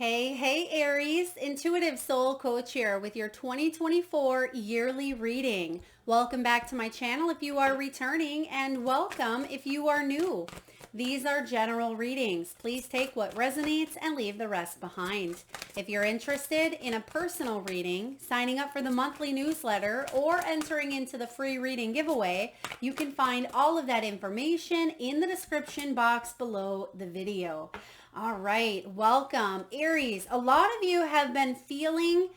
Hey, Aries, Intuitive Soul Coach here with your 2024 yearly reading. Welcome back to my channel if you are returning, and welcome if you are new. These are general readings. Please take what resonates and leave the rest behind. If you're interested in a personal reading, signing up for the monthly newsletter, or entering into the free reading giveaway, you can find all of that information in the description box below the video. All right, welcome, Aries. A lot of you have been feeling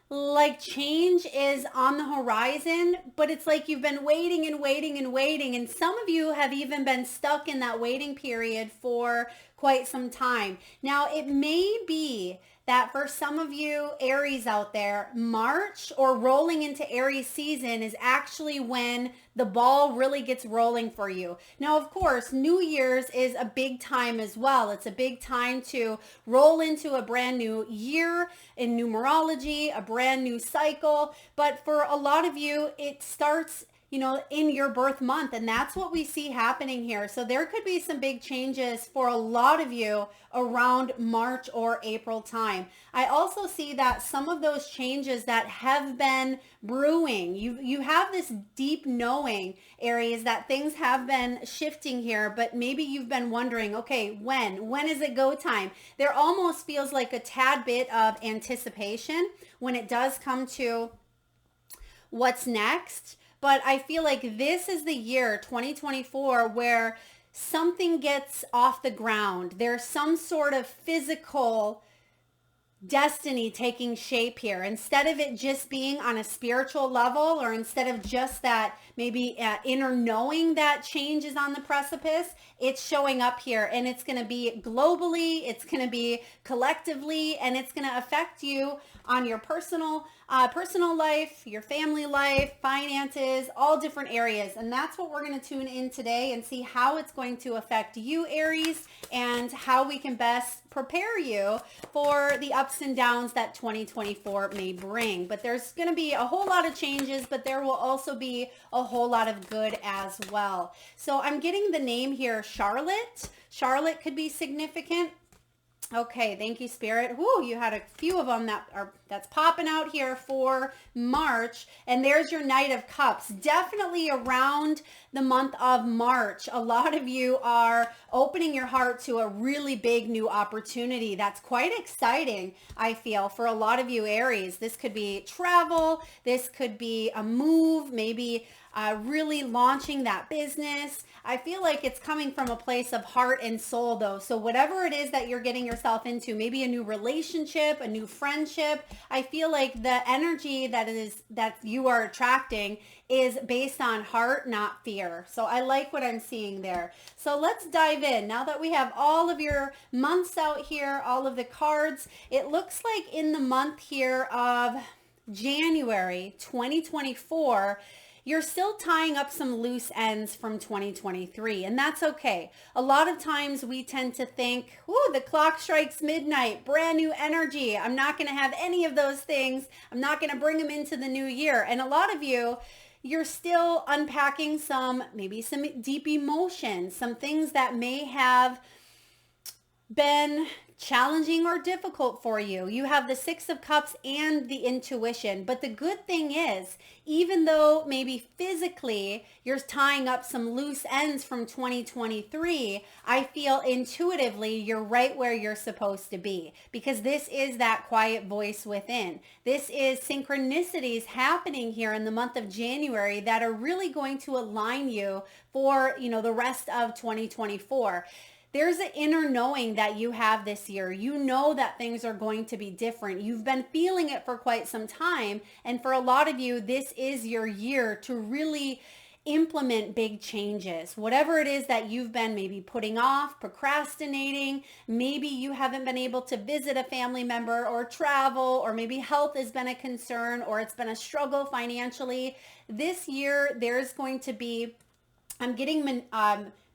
like change is on the horizon, but it's like you've been waiting and waiting and waiting. And some of you have even been stuck in that waiting period for quite some time. Now, it may be that for some of you Aries out there, March or rolling into Aries season is actually when the ball really gets rolling for you. Now, of course, New Year's is a big time as well. It's a big time to roll into a brand new year in numerology, a brand new cycle. But for a lot of you, it starts in your birth month. And that's what we see happening here. So there could be some big changes for a lot of you around March or April time. I also see that some of those changes that have been brewing, you have this deep knowing, Aries, that things have been shifting here, but maybe you've been wondering, okay, when is it go time? There almost feels like a tad bit of anticipation when it does come to what's next. But I feel like this is the year 2024 where something gets off the ground. There's some sort of physical destiny taking shape here. Instead of it just being on a spiritual level, or instead of just that maybe inner knowing that change is on the precipice, it's showing up here, and it's going to be globally, it's going to be collectively, and it's going to affect you on your personal life, your family life, finances, all different areas. And that's what we're going to tune in today and see how it's going to affect you, Aries, and how we can best prepare you for the ups and downs that 2024 may bring. But there's going to be a whole lot of changes, but there will also be a whole lot of good as well. So I'm getting the name here, Charlotte. Charlotte could be significant. Okay, thank you, Spirit. Whoo, you had a few of them that's popping out here for March. And there's your Knight of Cups. Definitely around the month of March, a lot of you are opening your heart to a really big new opportunity. That's quite exciting, I feel, for a lot of you Aries. This could be travel. This could be a move, maybe really launching that business. I feel like it's coming from a place of heart and soul, though. So whatever it is that you're getting yourself into, maybe a new relationship, a new friendship, I feel like the energy that you are attracting is based on heart, not fear. So I like what I'm seeing there. So let's dive in. Now that we have all of your months out here, all of the cards, it looks like in the month here of January 2024, you're still tying up some loose ends from 2023, and that's okay. A lot of times we tend to think, ooh, the clock strikes midnight, brand new energy. I'm not going to have any of those things. I'm not going to bring them into the new year. And a lot of you, you're still unpacking maybe some deep emotions, some things that may have been challenging or difficult for you. You have the Six of Cups and the intuition. But the good thing is, even though maybe physically you're tying up some loose ends from 2023, I feel intuitively you're right where you're supposed to be, because this is that quiet voice within. This is synchronicities happening here in the month of January that are really going to align you for, the rest of 2024. There's an inner knowing that you have this year. You know that things are going to be different. You've been feeling it for quite some time. And for a lot of you, this is your year to really implement big changes. Whatever it is that you've been maybe putting off, procrastinating, maybe you haven't been able to visit a family member or travel, or maybe health has been a concern, or it's been a struggle financially. This year, there's going to be, I'm getting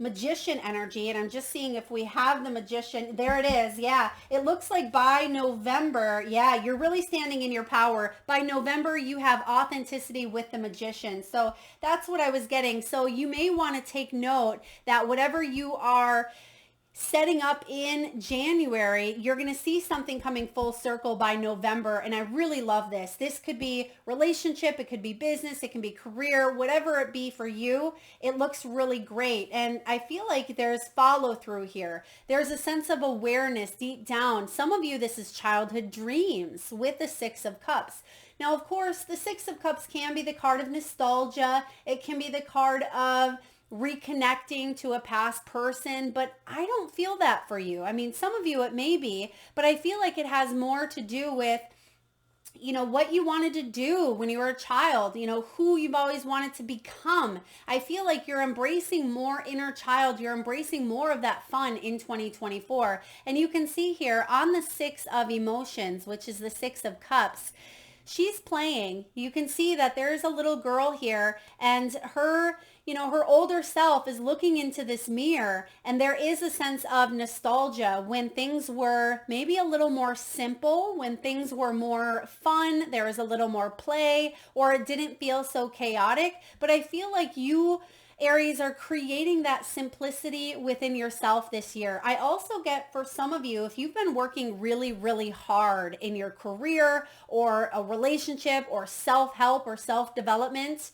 magician energy, and I'm just seeing if we have the magician. There it is. Yeah, it looks like by November, yeah, you're really standing in your power. By November, you have authenticity with the magician. So that's what I was getting. So you may want to take note that whatever you are setting up in January, you're going to see something coming full circle by November. And I really love this. This could be relationship, it could be business, it can be career, whatever it be for you. It looks really great. And I feel like there's follow through here. There's a sense of awareness deep down. Some of you, this is childhood dreams with the Six of Cups. Now, of course, the Six of Cups can be the card of nostalgia. It can be the card of reconnecting to a past person, but I don't feel that for you. I mean, some of you it may be, but I feel like it has more to do with, what you wanted to do when you were a child, who you've always wanted to become. I feel like you're embracing more inner child. You're embracing more of that fun in 2024. And you can see here on the Six of Emotions, which is the Six of Cups, she's playing. You can see that there's a little girl here, and her older self is looking into this mirror, and there is a sense of nostalgia when things were maybe a little more simple, when things were more fun, there was a little more play, or it didn't feel so chaotic. But I feel like you, Aries, are creating that simplicity within yourself this year. I also get, for some of you, if you've been working really, really hard in your career or a relationship or self-help or self-development,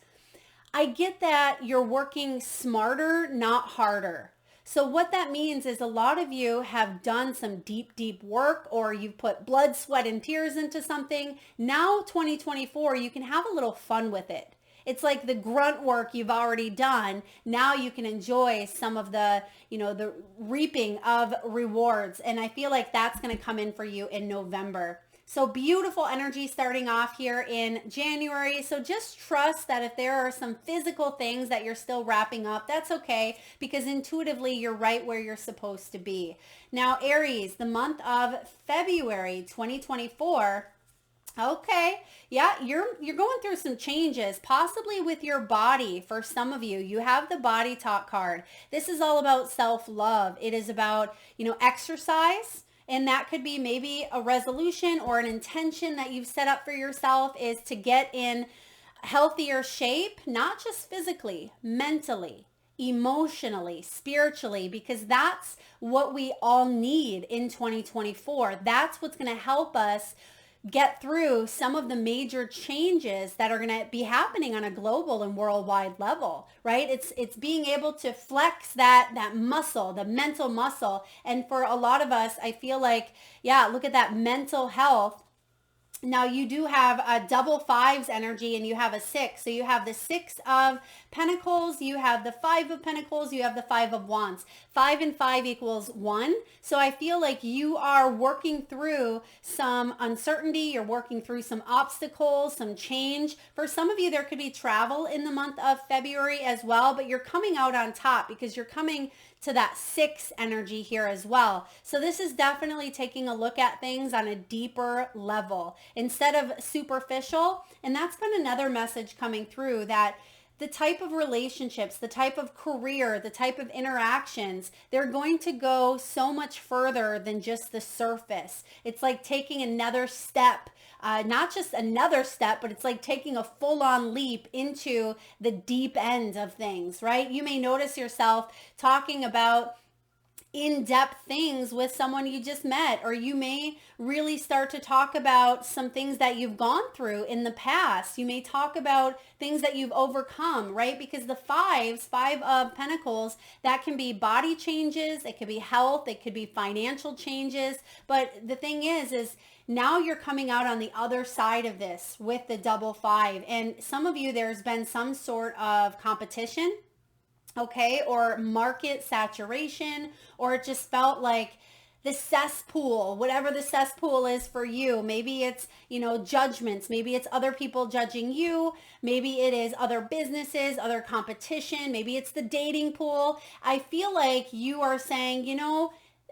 I get that you're working smarter, not harder. So what that means is a lot of you have done some deep, deep work, or you've put blood, sweat, and tears into something. Now, 2024, you can have a little fun with it. It's like the grunt work you've already done. Now you can enjoy some of the reaping of rewards. And I feel like that's going to come in for you in November. So beautiful energy starting off here in January. So just trust that if there are some physical things that you're still wrapping up, that's okay, because intuitively you're right where you're supposed to be. Now, Aries, the month of February 2024. Okay. Yeah, you're going through some changes, possibly with your body. For some of you, you have the body talk card. This is all about self-love. It is about, exercise. And that could be maybe a resolution or an intention that you've set up for yourself, is to get in healthier shape, not just physically, mentally, emotionally, spiritually, because that's what we all need in 2024. That's what's going to help us get through some of the major changes that are going to be happening on a global and worldwide level, right? It's being able to flex that muscle, the mental muscle. And for a lot of us, I feel like, yeah, look at that mental health. Now you do have a double fives energy, and you have a six. So you have the Six of Pentacles, you have the Five of Pentacles, you have the Five of Wands. 5 and 5 equals 1. So I feel like you are working through some uncertainty. You're working through some obstacles, some change. For some of you, there could be travel in the month of February as well, but you're coming out on top because you're coming to that 6 energy here as well. So this is definitely taking a look at things on a deeper level instead of superficial. And that's been another message coming through, that the type of relationships, the type of career, the type of interactions, they're going to go so much further than just the surface. It's like taking another step, not just another step, but it's like taking a full-on leap into the deep end of things, right? You may notice yourself talking about in-depth things with someone you just met, or you may really start to talk about some things that you've gone through in the past. You may talk about things that you've overcome, right? Because the Five of Pentacles, that can be body changes, it could be health, it could be financial changes. But the thing is now you're coming out on the other side of this with the double 5. And some of you, there's been some sort of competition, okay, or market saturation, or it just felt like the cesspool, whatever the cesspool is for you. Maybe it's, judgments. Maybe it's other people judging you. Maybe it is other businesses, other competition. Maybe it's the dating pool. I feel like you are saying,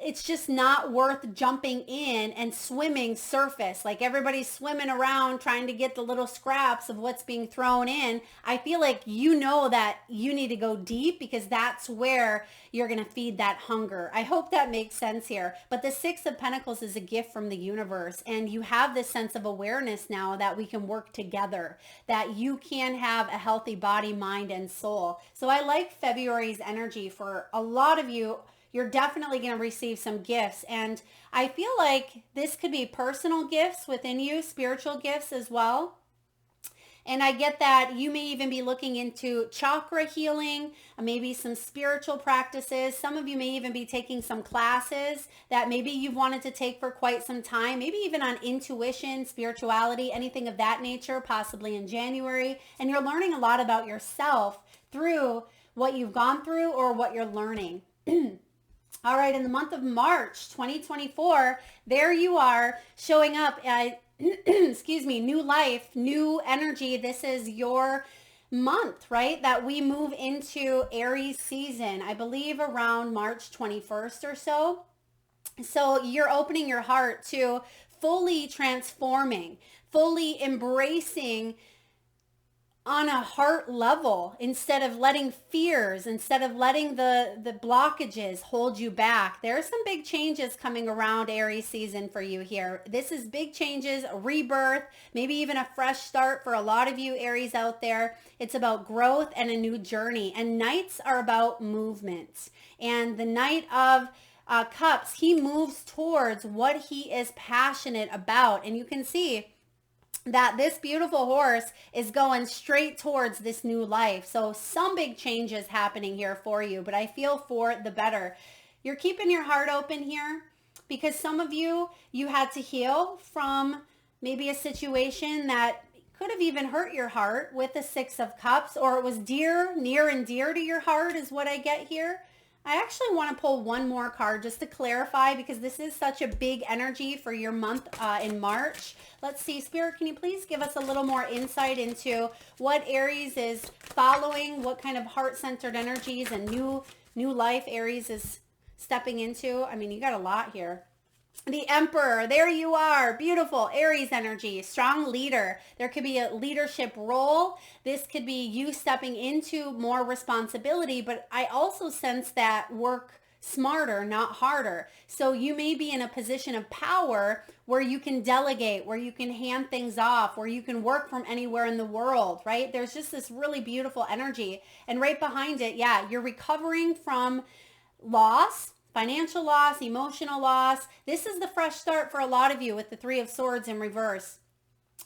it's just not worth jumping in and swimming surface. Like everybody's swimming around trying to get the little scraps of what's being thrown in. I feel like that you need to go deep, because that's where you're going to feed that hunger. I hope that makes sense here. But the Six of Pentacles is a gift from the universe. And you have this sense of awareness now that we can work together, that you can have a healthy body, mind, and soul. So I like February's energy for a lot of you. you're definitely going to receive some gifts. And I feel like this could be personal gifts within you, spiritual gifts as well. And I get that you may even be looking into chakra healing, maybe some spiritual practices. Some of you may even be taking some classes that maybe you've wanted to take for quite some time, maybe even on intuition, spirituality, anything of that nature, possibly in January. And you're learning a lot about yourself through what you've gone through or what you're learning. All right, in the month of March 2024, there you are showing up at excuse me, new life, new energy. This is your month, right? That we move into Aries season, I believe around March 21st or so. So you're opening your heart to fully transforming, fully embracing on a heart level, instead of letting fears, instead of letting the blockages hold you back. There are some big changes coming around Aries season for you here. This is big changes, a rebirth, maybe even a fresh start for a lot of you Aries out there. It's about growth and a new journey. And nights are about movement. And the Knight of Cups, he moves towards what he is passionate about. And you can see that this beautiful horse is going straight towards this new life. So some big changes happening here for you, but I feel for the better. You're keeping your heart open here because some of you had to heal from maybe a situation that could have even hurt your heart with the Six of Cups, or it was near and dear to your heart is what I get here. I actually want to pull one more card just to clarify, because this is such a big energy for your month in March. Let's see, Spirit, can you please give us a little more insight into what Aries is following, what kind of heart-centered energies and new life Aries is stepping into? I mean, you got a lot here. The Emperor, there you are. Beautiful Aries energy, strong leader. There could be a leadership role. This could be you stepping into more responsibility, but I also sense that work smarter, not harder. So you may be in a position of power where you can delegate, where you can hand things off, where you can work from anywhere in the world, right? There's just this really beautiful energy. And right behind it, yeah, you're recovering from loss, financial loss, emotional loss. This is the fresh start for a lot of you with the Three of Swords in reverse,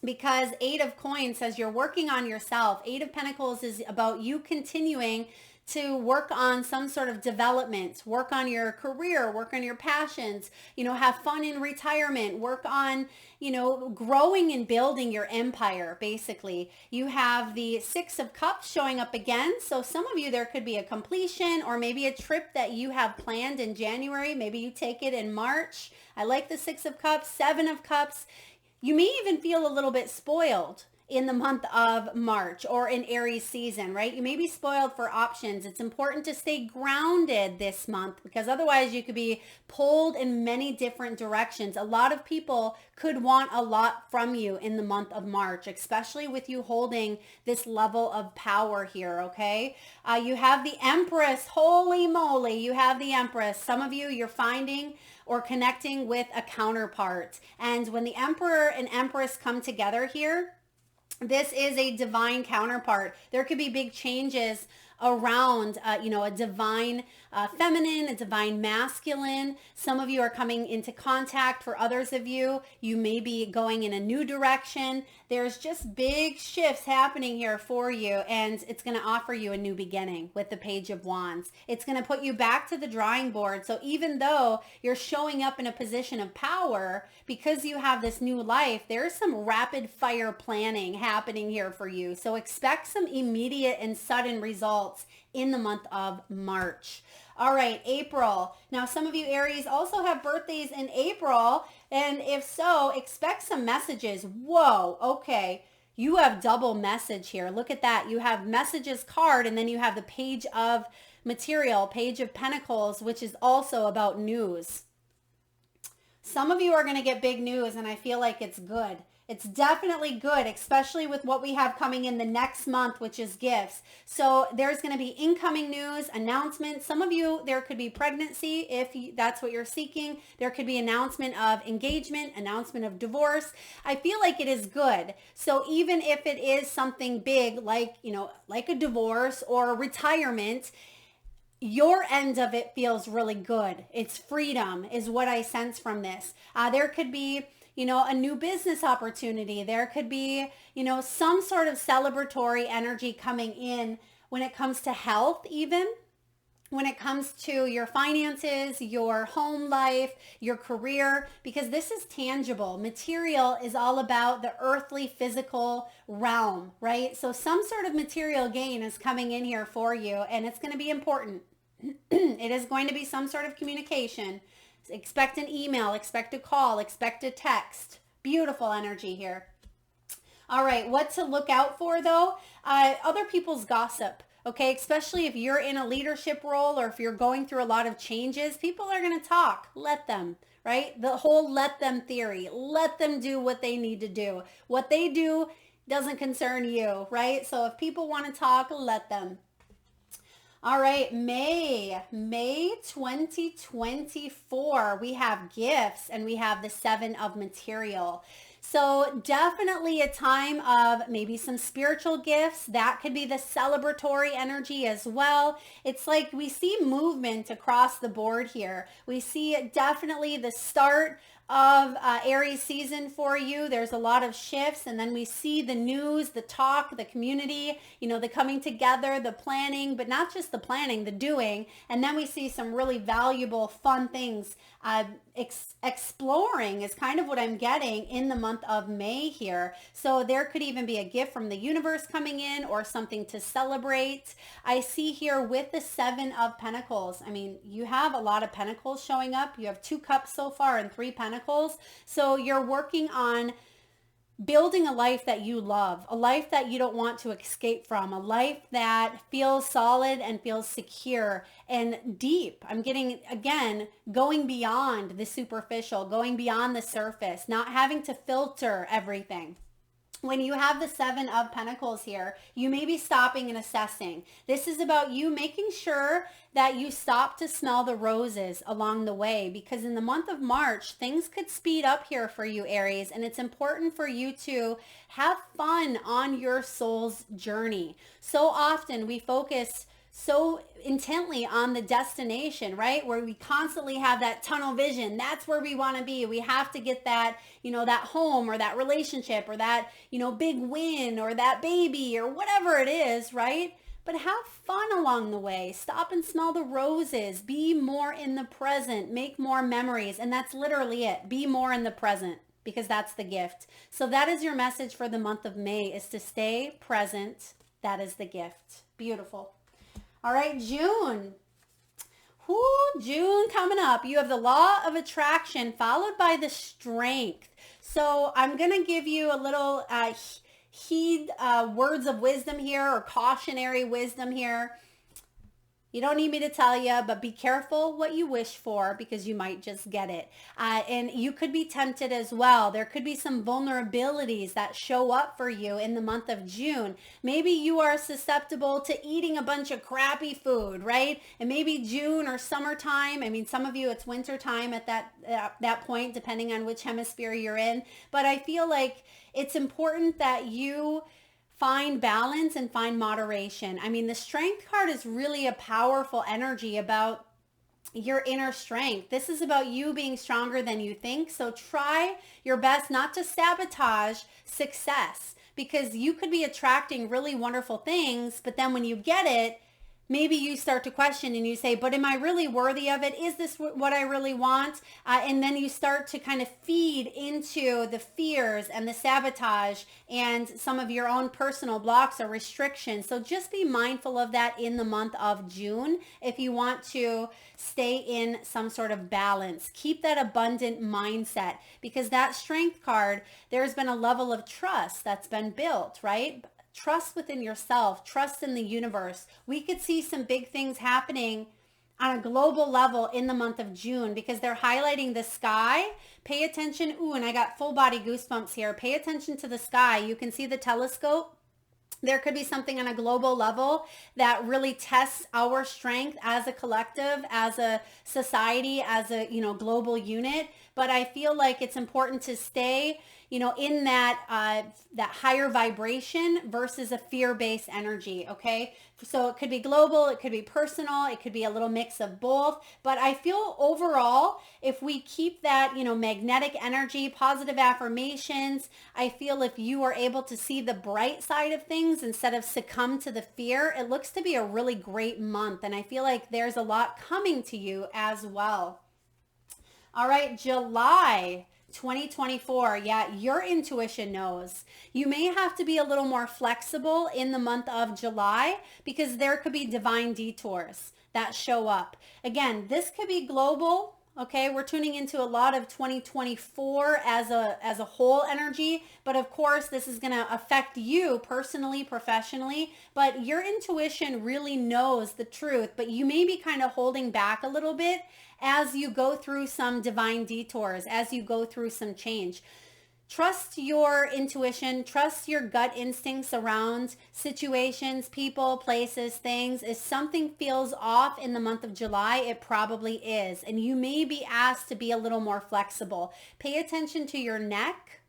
because Eight of Coins says you're working on yourself. Eight of Pentacles is about you continuing to work on some sort of development, work on your career, work on your passions, have fun in retirement, work on, growing and building your empire, basically. You have the Six of Cups showing up again. So some of you, there could be a completion or maybe a trip that you have planned in January. Maybe you take it in March. I like the Six of Cups, Seven of Cups. You may even feel a little bit spoiled in the month of March or in Aries season, right? You may be spoiled for options. It's important to stay grounded this month, because otherwise you could be pulled in many different directions. A lot of people could want a lot from you in the month of March, especially with you holding this level of power here, okay? You have the Empress. Holy moly, you have the Empress. Some of you, you're finding or connecting with a counterpart. And when the Emperor and Empress come together here, this is a divine counterpart. There could be big changes around, a divine feminine, a divine masculine. Some of you are coming into contact. For others of you, you may be going in a new direction. There's just big shifts happening here for you, and it's going to offer you a new beginning with the Page of Wands. It's going to put you back to the drawing board. So even though you're showing up in a position of power, because you have this new life, there's some rapid fire planning happening here for you. So expect some immediate and sudden results in the month of March. All right, April. Now, some of you Aries also have birthdays in April, and if so, expect some messages. Whoa, okay. You have double message here. Look at that. You have messages card, and then you have the Page of Material, Page of Pentacles, which is also about news. Some of you are going to get big news, and I feel like it's good. It's definitely good, especially with what we have coming in the next month, which is gifts. So there's going to be incoming news, announcements. Some of you, there could be pregnancy if that's what you're seeking. There could be announcement of engagement, announcement of divorce. I feel like it is good. So even if it is something big like, like a divorce or retirement, your end of it feels really good. It's freedom is what I sense from this. There could be, a new business opportunity. There could be, some sort of celebratory energy coming in when it comes to health, even when it comes to your finances, your home life, your career, because this is tangible. Material is all about the earthly, physical realm, right? So some sort of material gain is coming in here for you, and it's going to be important. It is going to be some sort of communication. Expect an email, expect a call, expect a text. Beautiful energy here. All right, what to look out for though? Other people's gossip. Okay, especially if you're in a leadership role or if you're going through a lot of changes, people are going to talk. Let them, right? The whole let them theory. Let them do what they need to do. What they do doesn't concern you, right? So if people want to talk, let them. All right, May 2024, we have gifts and we have the 7 of material. So definitely a time of maybe some spiritual gifts. That could be the celebratory energy as well. It's like we see movement across the board here. We see definitely the start of Aries season for you. There's a lot of shifts, and then we see the news, the talk, the community, the coming together, the planning, but not just the planning, the doing. And then we see some really valuable, fun things. Exploring is kind of what I'm getting in the month of May here. So there could even be a gift from the universe coming in or something to celebrate. I see here with the 7 of Pentacles. I mean, you have a lot of pentacles showing up. You have 2 cups so far and 3 pentacles. So you're working on building a life that you love, a life that you don't want to escape from, a life that feels solid and feels secure and deep. I'm getting, again, going beyond the superficial, going beyond the surface, not having to filter everything. When you have the 7 of Pentacles here, you may be stopping and assessing. This is about you making sure that you stop to smell the roses along the way, because in the month of March, things could speed up here for you, Aries, and it's important for you to have fun on your soul's journey. So often we focus so intently on the destination, right? Where we constantly have that tunnel vision. That's where we want to be. We have to get that, that home or that relationship or that, big win or that baby or whatever it is, right? But have fun along the way. Stop and smell the roses. Be more in the present. Make more memories. And that's literally it. Be more in the present, because that's the gift. So that is your message for the month of May, is to stay present. That is the gift. Beautiful. All right, June. June coming up. You have the law of attraction followed by the strength. So I'm going to give you a little words of wisdom here, or cautionary wisdom here. You don't need me to tell you, but be careful what you wish for, because you might just get it. And you could be tempted as well. There could be some vulnerabilities that show up for you in the month of June. Maybe you are susceptible to eating a bunch of crappy food, right? And maybe June or summertime. I mean, some of you, it's winter time at that point, depending on which hemisphere you're in. But I feel like it's important that you find balance and find moderation. I mean, the strength card is really a powerful energy about your inner strength. This is about you being stronger than you think. So try your best not to sabotage success, because you could be attracting really wonderful things, but then when you get it, maybe you start to question and you say, but am I really worthy of it? Is this what I really want? And then you start to kind of feed into the fears and the sabotage and some of your own personal blocks or restrictions. So just be mindful of that in the month of June if you want to stay in some sort of balance. Keep that abundant mindset, because that strength card, there's been a level of trust that's been built, right? Trust within yourself, trust in the universe. We could see some big things happening on a global level in the month of June, because they're highlighting the sky. Pay attention. Ooh, and I got full body goosebumps here. Pay attention to the sky. You can see the telescope. There could be something on a global level that really tests our strength as a collective, as a society, as a, global unit. but I feel like it's important to stay, in that higher vibration versus a fear-based energy. Okay, so it could be global, it could be personal, it could be a little mix of both. But I feel overall, if we keep that, magnetic energy, positive affirmations, I feel if you are able to see the bright side of things instead of succumb to the fear, it looks to be a really great month. And I feel like there's a lot coming to you as well. All right, July 2024. Yeah, your intuition knows. You may have to be a little more flexible in the month of July because there could be divine detours that show up. Again, this could be global. Okay, we're tuning into a lot of 2024 as a whole energy, but of course this is going to affect you personally, professionally, but your intuition really knows the truth, but you may be kind of holding back a little bit as you go through some divine detours, as you go through some change. Trust your intuition, trust your gut instincts around situations, people, places, things. If something feels off in the month of July, it probably is. And you may be asked to be a little more flexible. Pay attention to your neck.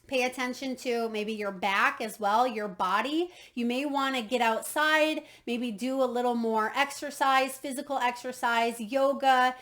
Pay attention to maybe your back as well, your body. You may want to get outside, maybe do a little more exercise, physical exercise, yoga.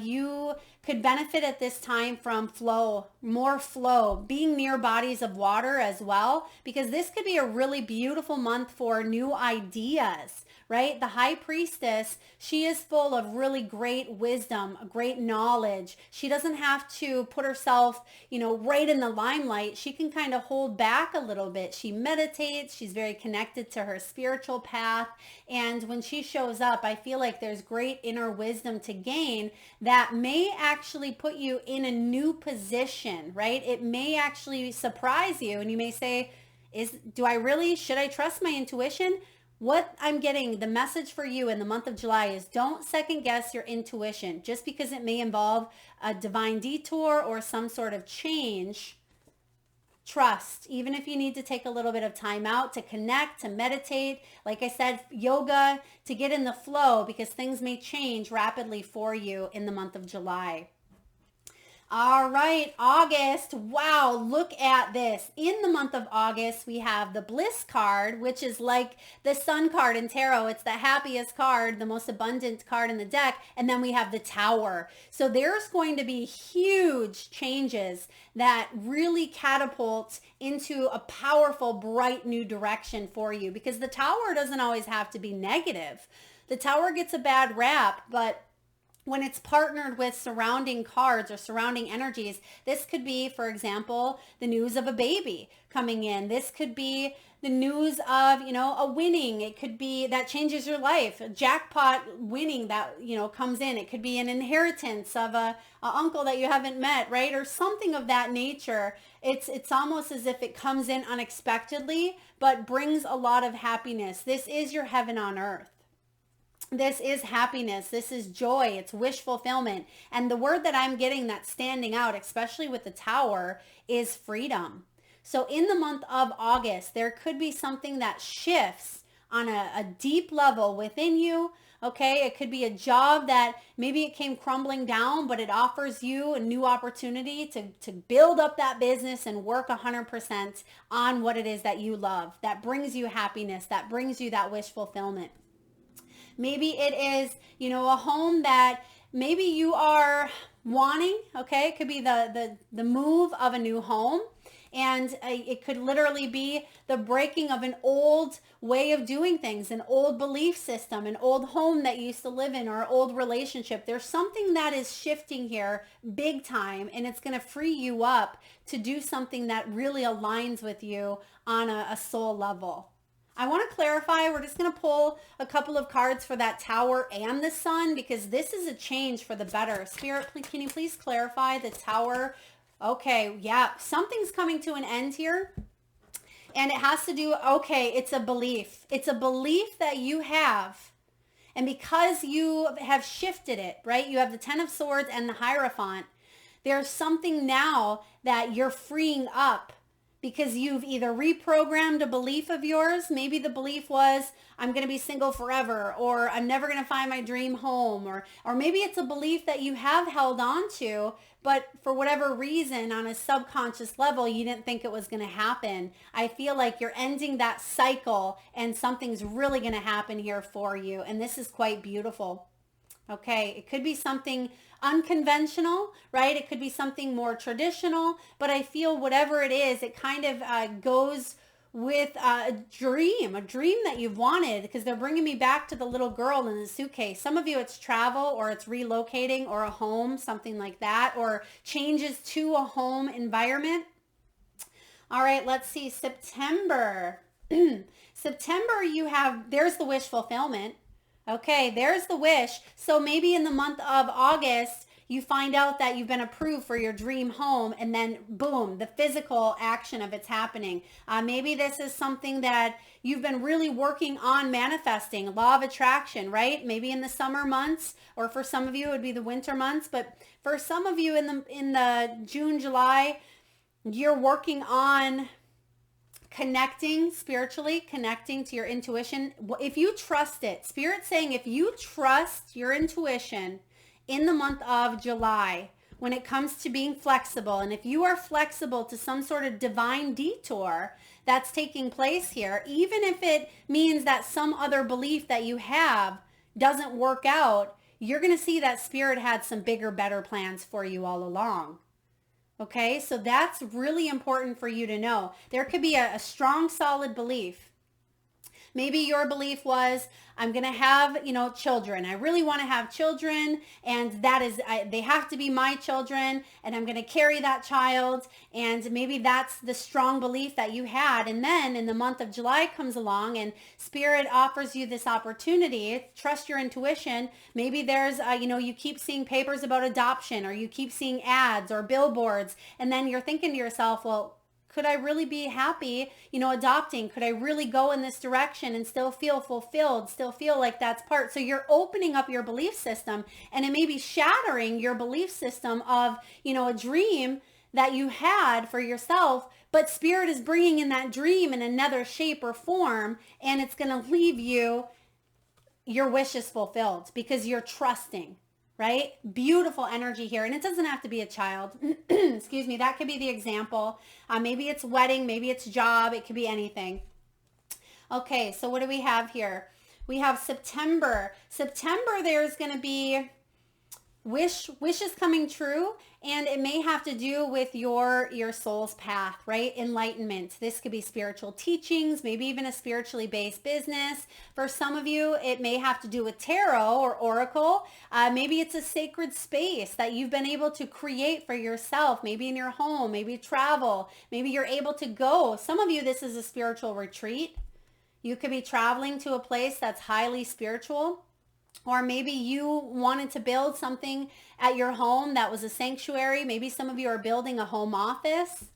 You could benefit at this time from flow, more flow, being near bodies of water as well, because this could be a really beautiful month for new ideas, right? The high priestess, she is full of really great wisdom, great knowledge. She doesn't have to put herself, right in the limelight. She can kind of hold back a little bit. She meditates. She's very connected to her spiritual path. And when she shows up, I feel like there's great inner wisdom to gain that may actually put you in a new position, right? It may actually surprise you and you may say, should I trust my intuition? What I'm getting, the message for you in the month of July is don't second guess your intuition. Just because it may involve a divine detour or some sort of change, trust. Even if you need to take a little bit of time out to connect, to meditate, like I said, yoga, to get in the flow, because things may change rapidly for you in the month of July. All right, August. Wow, look at this. In the month of August, we have the Bliss card, which is like the Sun card in tarot. It's the happiest card, the most abundant card in the deck. And then we have the Tower. So there's going to be huge changes that really catapult into a powerful, bright new direction for you, because the Tower doesn't always have to be negative. The Tower gets a bad rap, but when it's partnered with surrounding cards or surrounding energies, this could be, for example, the news of a baby coming in. This could be the news of, a winning. It could be that changes your life. A jackpot winning that, comes in. It could be an inheritance of a uncle that you haven't met, right? Or something of that nature. It's almost as if it comes in unexpectedly, but brings a lot of happiness. This is your heaven on earth. This is happiness. This is joy. It's wish fulfillment. And the word that I'm getting that's standing out, especially with the Tower, is freedom. So in the month of August, there could be something that shifts on a deep level within you. Okay, it could be a job that maybe it came crumbling down, but it offers you a new opportunity to build up that business and work 100% on what it is that you love, that brings you happiness, that brings you that wish fulfillment. Maybe it is, a home that maybe you are wanting, okay? It could be the move of a new home. And it could literally be the breaking of an old way of doing things, an old belief system, an old home that you used to live in, or an old relationship. There's something that is shifting here big time, and it's going to free you up to do something that really aligns with you on a soul level. I want to clarify, we're just going to pull a couple of cards for that Tower and the Sun, because this is a change for the better. Spirit, can you please clarify the Tower? Okay, yeah, something's coming to an end here. And it has to do, okay, it's a belief. It's a belief that you have. And because you have shifted it, right? You have the Ten of Swords and the Hierophant. There's something now that you're freeing up, because you've either reprogrammed a belief of yours. Maybe the belief was, I'm going to be single forever, or I'm never going to find my dream home, or maybe it's a belief that you have held on to, but for whatever reason on a subconscious level, you didn't think it was going to happen. I feel like you're ending that cycle and something's really going to happen here for you. And this is quite beautiful. Okay, it could be something unconventional, right? It could be something more traditional, but I feel whatever it is, it kind of goes with a dream that you've wanted, because they're bringing me back to the little girl in the suitcase. Some of you, it's travel, or it's relocating, or a home, something like that, or changes to a home environment. All right, let's see, September. September, there's the wish fulfillment. Okay, there's the wish. So maybe in the month of August, you find out that you've been approved for your dream home, and then boom, the physical action of it's happening. Maybe this is something that you've been really working on manifesting, law of attraction, right? Maybe in the summer months, or for some of you, it would be the winter months. But for some of you in the June, July, you're working on connecting spiritually, connecting to your intuition. If you trust it, Spirit's saying if you trust your intuition in the month of July, when it comes to being flexible, and if you are flexible to some sort of divine detour that's taking place here, even if it means that some other belief that you have doesn't work out, you're going to see that Spirit had some bigger, better plans for you all along. Okay, so that's really important for you to know. There could be a strong, solid belief. Maybe your belief was, I'm going to have, children. I really want to have children, and they have to be my children, and I'm going to carry that child. And maybe that's the strong belief that you had. And then in the month of July comes along and Spirit offers you this opportunity. Trust your intuition. Maybe there's, you keep seeing papers about adoption, or you keep seeing ads or billboards. And then you're thinking to yourself, well, could I really be happy, adopting? Could I really go in this direction and still feel fulfilled, still feel like that's part? So you're opening up your belief system, and it may be shattering your belief system of, a dream that you had for yourself, but Spirit is bringing in that dream in another shape or form, and it's going to leave your wishes fulfilled because you're trusting. Right? Beautiful energy here. And it doesn't have to be a child. Excuse me. That could be the example. Maybe it's wedding. Maybe it's job. It could be anything. Okay. So what do we have here? We have September. September, there's going to be wishes coming true, and it may have to do with your soul's path, right? Enlightenment. This could be spiritual teachings, maybe even a spiritually based business. For some of you, it may have to do with tarot or oracle. Maybe it's a sacred space that you've been able to create for yourself, maybe in your home, maybe travel, maybe you're able to go. Some of you, this is a spiritual retreat. You could be traveling to a place that's highly spiritual. Or maybe you wanted to build something at your home that was a sanctuary. Maybe some of you are building a home office.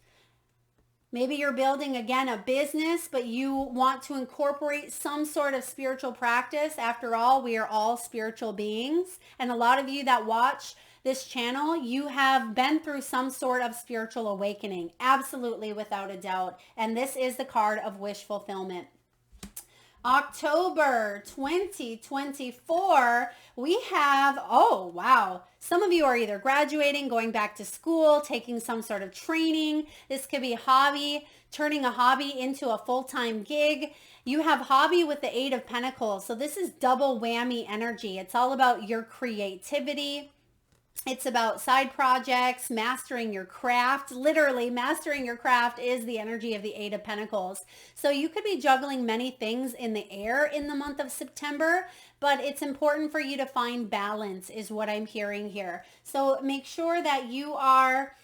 Maybe you're building, again, a business, but you want to incorporate some sort of spiritual practice. After all, we are all spiritual beings. And a lot of you that watch this channel, you have been through some sort of spiritual awakening. Absolutely, without a doubt. And this is the card of wish fulfillment. October 2024, we have, oh, wow. Some of you are either graduating, going back to school, taking some sort of training. This could be a hobby, turning a hobby into a full-time gig. You have hobby with the Eight of Pentacles. So this is double whammy energy. It's all about your creativity. It's about side projects, mastering your craft. Literally, mastering your craft is the energy of the Eight of Pentacles. So you could be juggling many things in the air in the month of September, but it's important for you to find balance is what I'm hearing here. So make sure that you are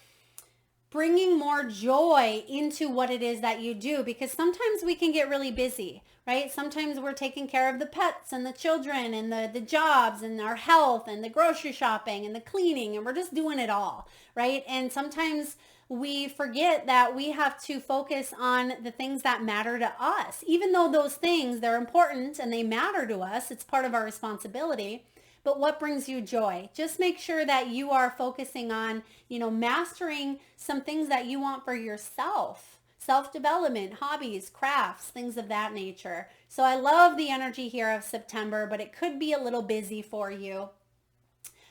bringing more joy into what it is that you do, because sometimes we can get really busy, right? Sometimes we're taking care of the pets and the children and the jobs and our health and the grocery shopping and the cleaning, and we're just doing it all, right? And sometimes we forget that we have to focus on the things that matter to us. Even though those things, they're important and they matter to us, it's part of our responsibility. But what brings you joy? Just make sure that you are focusing on, mastering some things that you want for yourself. self-development, hobbies, crafts, things of that nature. So I love the energy here of September, but it could be a little busy for you.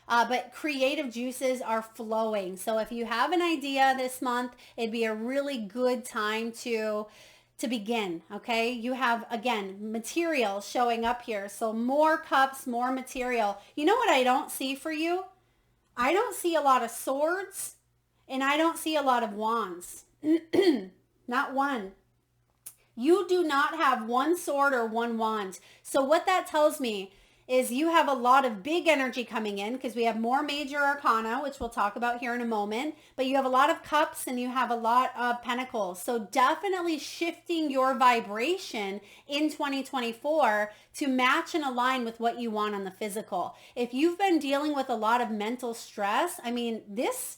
But creative juices are flowing. So if you have an idea this month, it'd be a really good time to begin. Okay, you have, again, material showing up here. So more cups, more material. You know what I don't see for you? I don't see a lot of swords, and I don't see a lot of wands. Not one. You do not have one sword or one wand. So what that tells me is you have a lot of big energy coming in, because we have more major arcana, which we'll talk about here in a moment, but you have a lot of cups and you have a lot of pentacles. So definitely shifting your vibration in 2024 to match and align with what you want on the physical. If you've been dealing with a lot of mental stress, I mean, this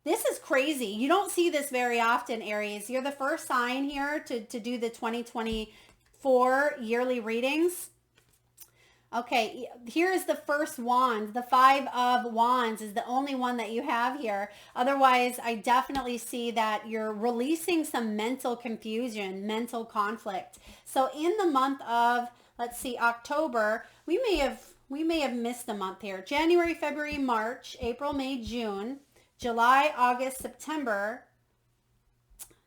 is crazy. You don't see this very often, Aries. You're the first sign here to do the 2024 yearly readings. Okay, here's the first wand. The 5 of Wands is the only one that you have here. Otherwise, I definitely see that you're releasing some mental confusion, mental conflict. So in the month of, let's see, October, we may have missed a month here. January, February, March, April, May, June, July, August, September.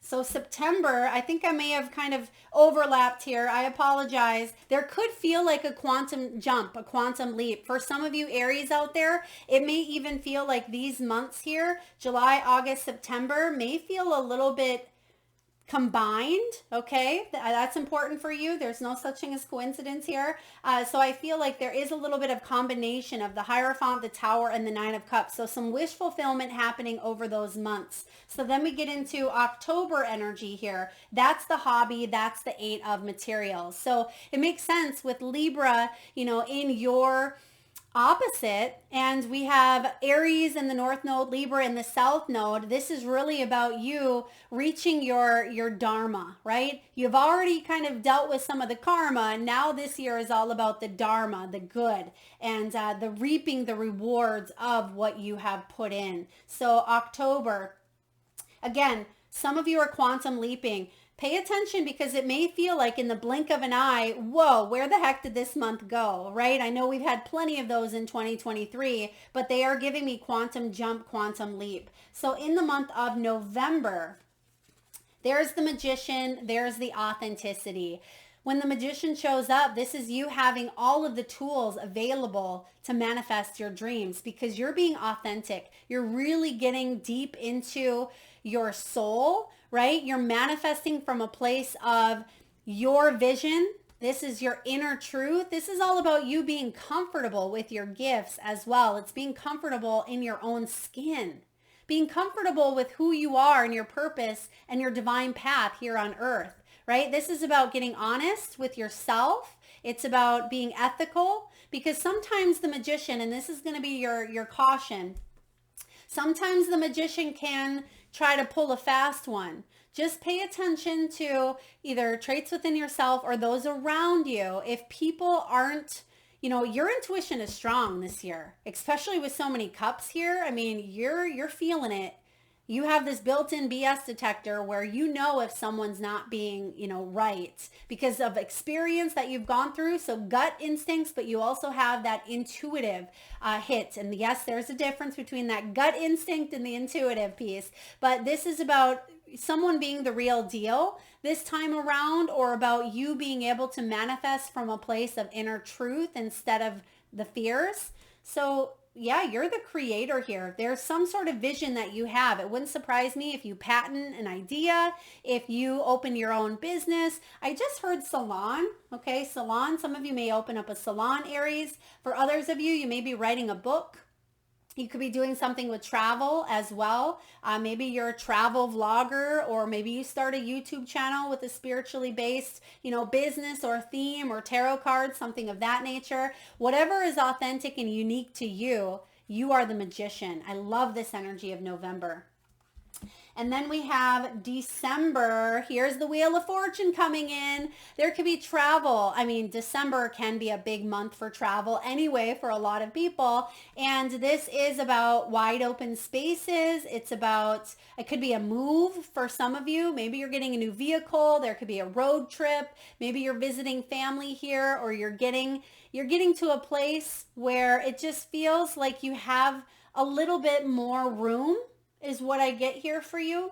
So September, I think I may have kind of overlapped here. I apologize. There could feel like a quantum jump, a quantum leap. For some of you Aries out there, it may even feel like these months here, July, August, September, may feel a little bit combined. Okay, that's important for you. There's no such thing as coincidence here. So I feel like there is a little bit of combination of the Hierophant, the Tower, and the 9 of Cups. So some wish fulfillment happening over those months. So then we get into October energy here. That's the hobby. That's the 8 of materials. So it makes sense with Libra, you know, in your opposite, and we have Aries in the north node, Libra in the south node. This is really about you reaching your dharma, right? You've already kind of dealt with some of the karma, and now this year is all about the dharma, the good, and the reaping the rewards of what you have put in. So October, again, some of you are quantum leaping. Pay attention, because it may feel like in the blink of an eye, whoa, where the heck did this month go, right? I know we've had plenty of those in 2023, but they are giving me quantum jump, quantum leap. So in the month of November, there's the Magician, there's the authenticity. When the Magician shows up, this is you having all of the tools available to manifest your dreams, because you're being authentic. You're really getting deep into your soul, right? You're manifesting from a place of your vision. This is your inner truth. This is all about you being comfortable with your gifts as well. It's being comfortable in your own skin, being comfortable with who you are and your purpose and your divine path here on earth, right? This is about getting honest with yourself. It's about being ethical, because sometimes the Magician, and this is going to be your caution, sometimes the Magician can try to pull a fast one. Just pay attention to either traits within yourself or those around you. If people aren't, you know, your intuition is strong this year, especially with so many cups here. I mean, you're feeling it. You have this built-in BS detector where you know if someone's not being, you know, right, because of experience that you've gone through. So gut instincts, but you also have that intuitive hit. And yes, there's a difference between that gut instinct and the intuitive piece. But this is about someone being the real deal this time around, or about you being able to manifest from a place of inner truth instead of the fears. So yeah, you're the creator here. There's some sort of vision that you have. It wouldn't surprise me if you patent an idea, if you open your own business. I just heard salon. Okay, salon. Some of you may open up a salon, Aries. For others of you, you may be writing a book. You could be doing something with travel as well. Maybe you're a travel vlogger, or maybe you start a YouTube channel with a spiritually based, you know, business or theme or tarot cards, something of that nature. Whatever is authentic and unique to you, you are the Magician. I love this energy of November. And then we have December. Here's the Wheel of Fortune coming in. There could be travel. I mean, December can be a big month for travel anyway for a lot of people. And this is about wide open spaces. It's about, it could be a move for some of you. Maybe you're getting a new vehicle. There could be a road trip. Maybe you're visiting family here, or you're getting to a place where it just feels like you have a little bit more room is what I get here for you.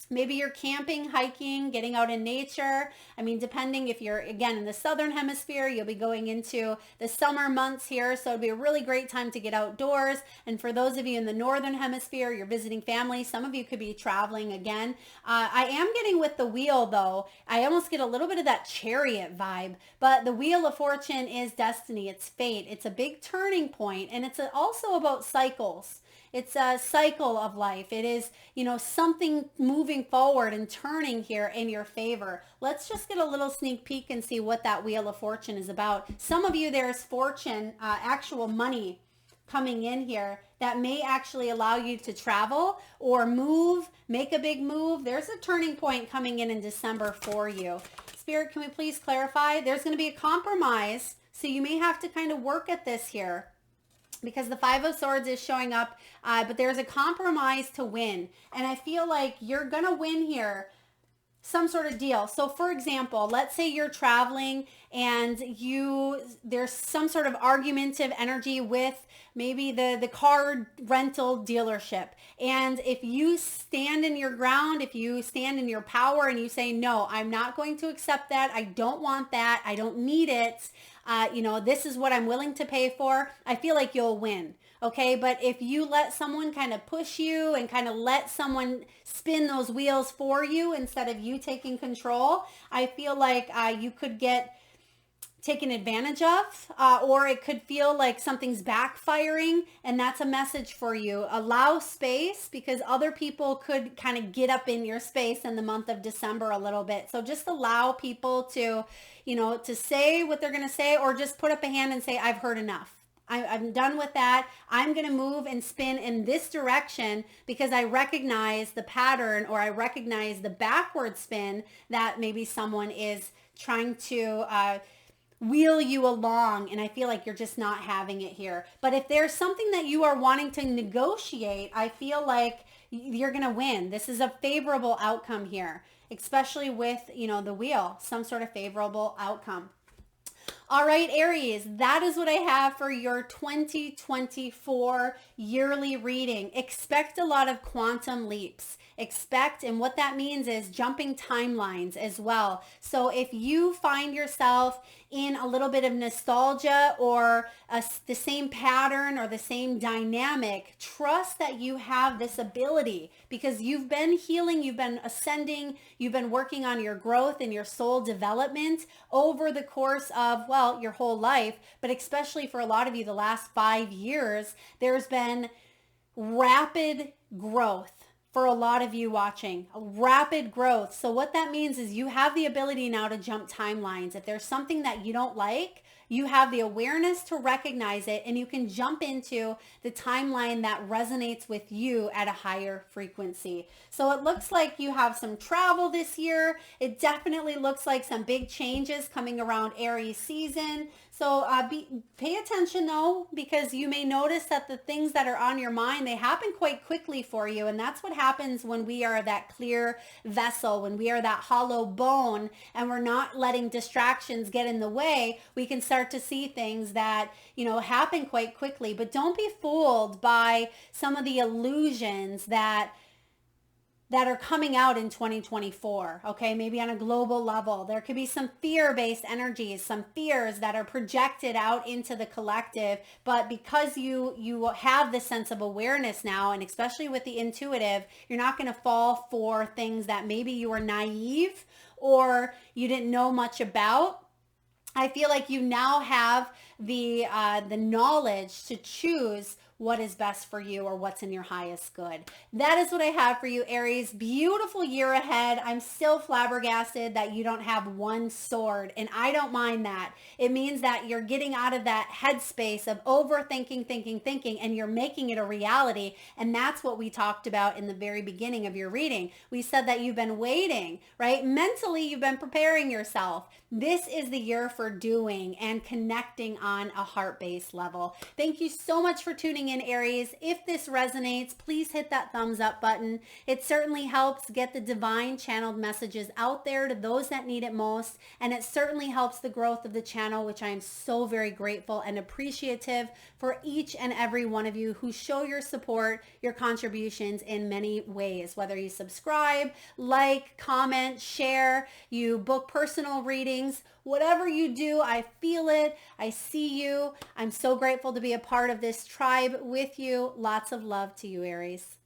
Maybe you're camping, hiking, getting out in nature. I mean, depending if you're, again, in the southern hemisphere, you'll be going into the summer months here. So it'd be a really great time to get outdoors. And for those of you in the northern hemisphere, you're visiting family. Some of you could be traveling again. I am getting with the wheel, though. I almost get a little bit of that chariot vibe. But the Wheel of Fortune is destiny. It's fate. It's a big turning point. And it's also about cycles. It's a cycle of life. It is, something moving forward and turning here in your favor. Let's just get a little sneak peek and see what that Wheel of Fortune is about. Some of you, there's fortune, actual money coming in here that may actually allow you to travel or move, make a big move. There's a turning point coming in December for you. Spirit, can we please clarify? There's going to be a compromise. So you may have to kind of work at this here, because the Five of Swords is showing up, but there's a compromise to win. And I feel like you're going to win here, some sort of deal. So for example, let's say you're traveling and there's some sort of argumentative energy with maybe the car rental dealership. And if you stand in your ground, if you stand in your power and you say, no, I'm not going to accept that. I don't want that. I don't need it. This is what I'm willing to pay for. I feel like you'll win. Okay. But if you let someone kind of push you and kind of let someone spin those wheels for you instead of you taking control, I feel like you could get taken advantage of, or it could feel like something's backfiring, and that's a message for you. Allow space, because other people could kind of get up in your space in the month of December a little bit. So just allow people to, to say what they're going to say, or just put up a hand and say, I've heard enough. I'm done with that. I'm going to move and spin in this direction because I recognize the pattern, or I recognize the backward spin that maybe someone is trying to wheel you along, and I feel like you're just not having it here. But if there's something that you are wanting to negotiate, I feel like you're going to win. This is a favorable outcome here, especially with, the wheel, some sort of favorable outcome. All right, Aries, that is what I have for your 2024 yearly reading. Expect a lot of quantum leaps. And what that means is jumping timelines as well. So if you find yourself in a little bit of nostalgia, or the same pattern or the same dynamic, trust that you have this ability, because you've been healing, you've been ascending, you've been working on your growth and your soul development over the course of, your whole life, but especially for a lot of you, the last 5 years, there's been rapid growth. For a lot of you watching, rapid growth. So what that means is you have the ability now to jump timelines. If there's something that you don't like, you have the awareness to recognize it, and you can jump into the timeline that resonates with you at a higher frequency. So it looks like you have some travel this year. It definitely looks like some big changes coming around Aries season. So pay attention though, because you may notice that the things that are on your mind, they happen quite quickly for you. And that's what happens when we are that clear vessel, when we are that hollow bone, and we're not letting distractions get in the way. We can start to see things that, happen quite quickly. But don't be fooled by some of the illusions that are coming out in 2024, okay? Maybe on a global level. There could be some fear-based energies, some fears that are projected out into the collective, but because you have this sense of awareness now, and especially with the intuitive, you're not going to fall for things that maybe you were naive or you didn't know much about. I feel like you now have the knowledge to choose what is best for you or what's in your highest good. That is what I have for you, Aries. Beautiful year ahead. I'm still flabbergasted that you don't have one sword, and I don't mind that. It means that you're getting out of that headspace of overthinking, thinking, and you're making it a reality. And that's what we talked about in the very beginning of your reading. We said that you've been waiting, right? Mentally, you've been preparing yourself. This is the year for doing and connecting on a heart-based level. Thank you so much for tuning in, Aries. If this resonates, please hit that thumbs up button. It certainly helps get the divine channeled messages out there to those that need it most. And it certainly helps the growth of the channel, which I am so very grateful and appreciative for each and every one of you who show your support, your contributions in many ways, whether you subscribe, like, comment, share, you book personal readings, whatever you do. I feel it. I see you. I'm so grateful to be a part of this tribe with you. Lots of love to you, Aries.